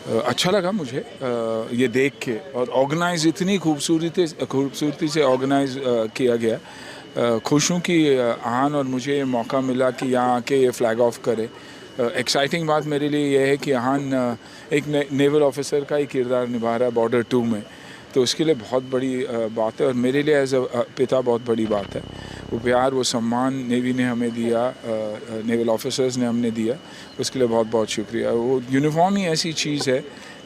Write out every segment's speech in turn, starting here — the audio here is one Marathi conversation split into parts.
अच्छा लगा मुझे ये देख के, और ऑर्गेनाइज इतनी खूबसूरती से ऑर्गेनाइज किया गया। खुश हूँ कि आहान और मुझे मौका मिला कि यहाँ आके ये फ्लैग ऑफ करे। एक्साइटिंग बात मेरे लिए ये है कि आहान एक नेवल ऑफिसर का ही किरदार निभा रहा है बॉर्डर 2 में, तो उसके लिए बहुत बड़ी बात है, और मेरे लिए एज अ पिता बहुत बड़ी बात है। वो प्यार, वो सम्मान नेवी ने हमें दिया, नेवल ऑफिसर्स ने हमने दिया, उसके लिए बहुत बहुत शुक्रिया। वो यूनिफॉर्म ही ऐसी चीज़ है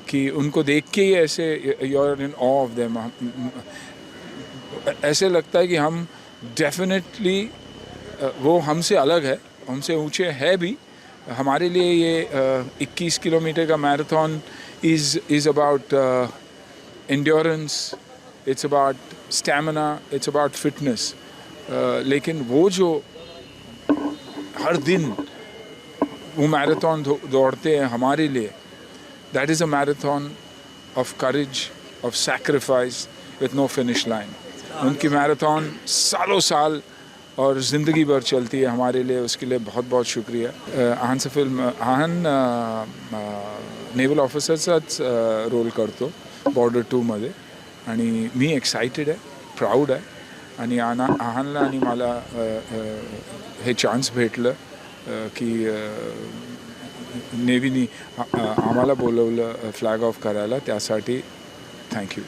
कि उनको देख के ही ऐसे you are in awe of them, ऐसे लगता है कि हम डेफिनेटली, वो हमसे अलग है, हमसे ऊंचे है भी। हमारे लिए ये 21 किलोमीटर का marathon is about endurance, it's about stamina, it's about fitness. लेकिन वो जो हर दिन वो मैराथन दौड़ते हैं हमारे लिए, that is a marathon of courage, of sacrifice with no finish line. उनकी मैराथन सालों साल और ज़िंदगी भर चलती है हमारे लिए, उसके लिए बहुत बहुत शुक्रिया। आहान नेवल ऑफिसरचाच रोल करतो बॉर्डर 2मध्ये, आणि मी एक्सायटेड आहे, प्राऊड आहे, आणि आहानला आणि मला हे चान्स भेटलं की नेव्हीनी आम्हाला बोलवलं फ्लॅग ऑफ करायला, त्यासाठी थँक्यू।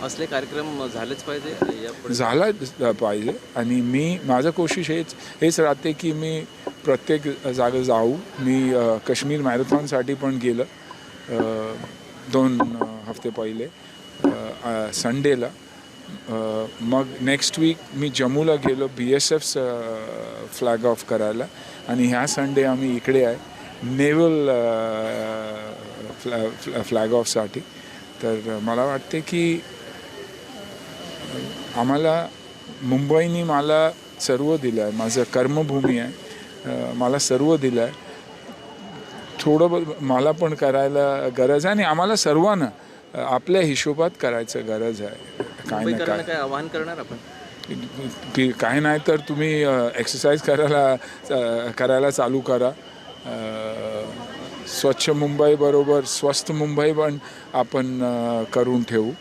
असले कार्यक्रम झालेच पाहिजे, झाला पाहिजे, आणि माझं कोशिश हेच राहते की मी प्रत्येक जागा जाऊ। मी काश्मीर मॅरेथॉनसाठी पण गेलं 2 हफ्ते पहिले संडेला। मग नेक्स्ट वीक मी जम्मूला गेलो BSF फ्लॅग ऑफ करायला, आणि ह्या संडे आम्ही इकडे आहे नेवल फ्लॅग ऑफसाठी। तर मला वाटते की आम्हाला मुंबईने मला सर्व दिलं आहे, माझं कर्मभूमी आहे, मला सर्व दिलं आहे। थोडं मला पण करायला गरज आहे, आणि आम्हाला सर्वांना आपल्या हिशोबात करायचं गरज आहे। काय ना काय आवाहन करणार आपण? काय नाही तर तुम्ही एक्सरसाइज करायला चालू करा। स्वच्छ मुंबई बरोबर स्वस्थ मुंबई पण आपण करून ठेवू।